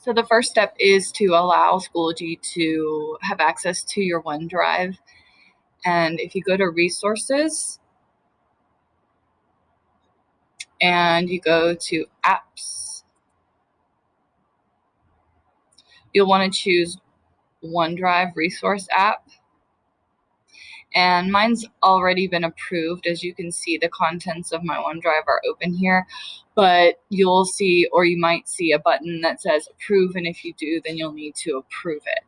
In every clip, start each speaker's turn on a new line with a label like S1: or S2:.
S1: So the first step is to allow Schoology to have access to your OneDrive. And if you go to Resources and you go to Apps, you'll want to choose OneDrive Resource App. And mine's already been approved. As you can see, the contents of my OneDrive are open here, but you'll see, or you might see, a button that says approve, and if you do, then you'll need to approve it.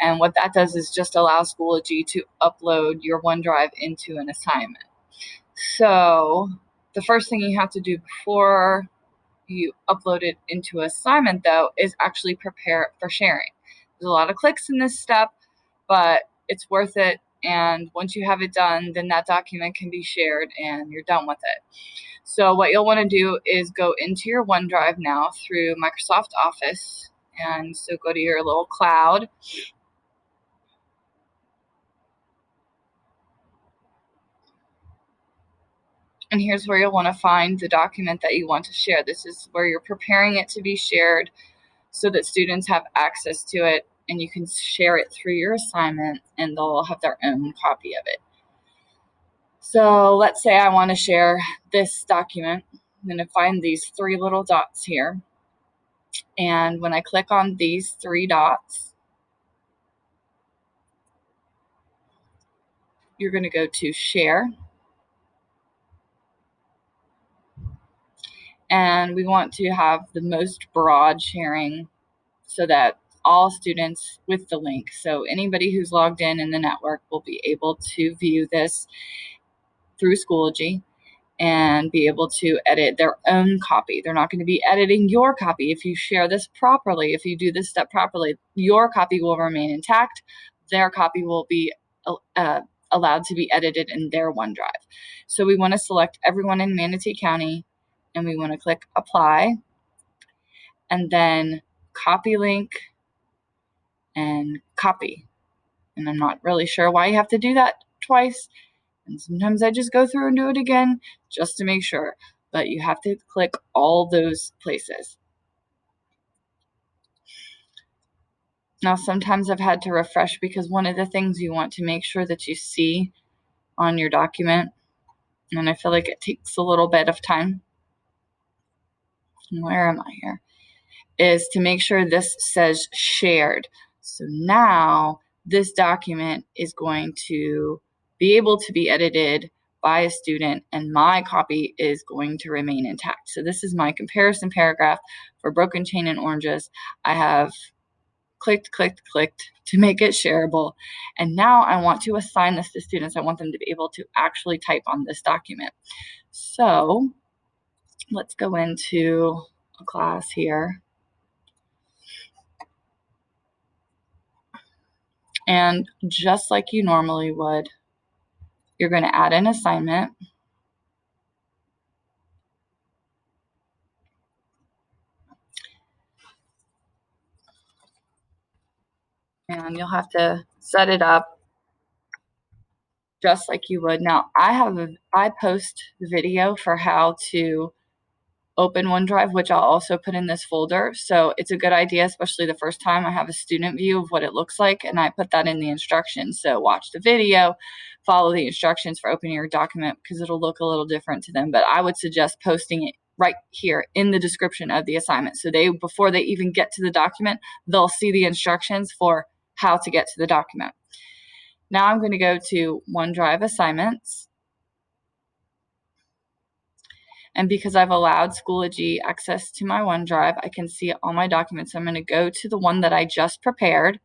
S1: And what that does is just allow Schoology to upload your OneDrive into an assignment. So the first thing you have to do before you upload it into an assignment, though, is actually prepare it for sharing. There's a lot of clicks in this step, but it's worth it. And once you have it done, then that document can be shared and you're done with it. So what you'll want to do is go into your OneDrive now through Microsoft Office. And so go to your little cloud. And here's where you'll want to find the document that you want to share. This is where you're preparing it to be shared so that students have access to it, and you can share it through your assignment and they'll have their own copy of it. So let's say I want to share this document. I'm going to find these three little dots here. And when I click on these three dots, you're going to go to Share. And we want to have the most broad sharing so that all students with the link, so anybody who's logged in the network, will be able to view this through Schoology and be able to edit their own copy. They're not going to be editing your copy. If you share this properly, if you do this step properly, your copy will remain intact. Their copy will be allowed to be edited in their OneDrive. So we want to select everyone in Manatee County, and we want to click Apply, and then Copy Link and Copy. And I'm not really sure why you have to do that twice. And sometimes I just go through and do it again just to make sure. But you have to click all those places. Now, sometimes I've had to refresh because one of the things you want to make sure that you see on your document, and I feel like it takes a little bit of time. Where am I here? Is to make sure this says shared. So now this document is going to be able to be edited by a student, and my copy is going to remain intact. So this is my comparison paragraph for Broken Chain and Oranges. I have clicked to make it shareable, and now I want to assign this to students. I want them to be able to actually type on this document. So let's go into a class here. And just like you normally would, you're going to add an assignment. And you'll have to set it up just like you would. Now, I post the video for how to open OneDrive, which I'll also put in this folder. So it's a good idea, especially the first time. I have a student view of what it looks like, and I put that in the instructions. So watch the video, follow the instructions for opening your document, because it'll look a little different to them. But I would suggest posting it right here in the description of the assignment. So before they even get to the document, they'll see the instructions for how to get to the document. Now I'm going to go to OneDrive Assignments. And because I've allowed Schoology access to my OneDrive, I can see all my documents. I'm going to go to the one that I just prepared.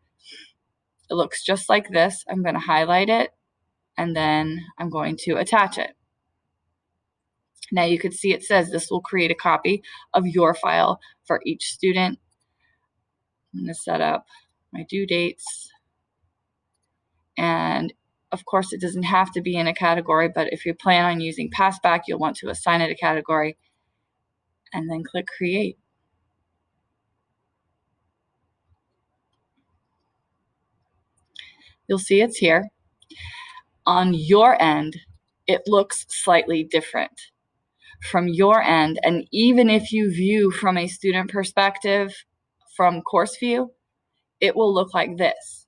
S1: It looks just like this. I'm going to highlight it, and then I'm going to attach it. Now you can see it says this will create a copy of your file for each student. I'm going to set up my due dates. And of course, it doesn't have to be in a category, but if you plan on using Passback, you'll want to assign it a category, and then click Create. You'll see it's here. On your end, it looks slightly different from your end. And even if you view from a student perspective from course view, it will look like this.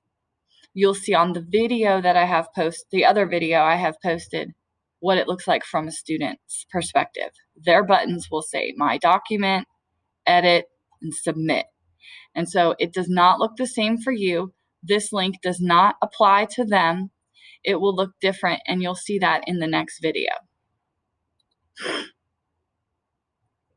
S1: You'll see on the video that I have posted, the other video I have posted, what it looks like from a student's perspective. Their buttons will say My Document, Edit, and Submit. And so it does not look the same for you. This link does not apply to them. It will look different, and you'll see that in the next video.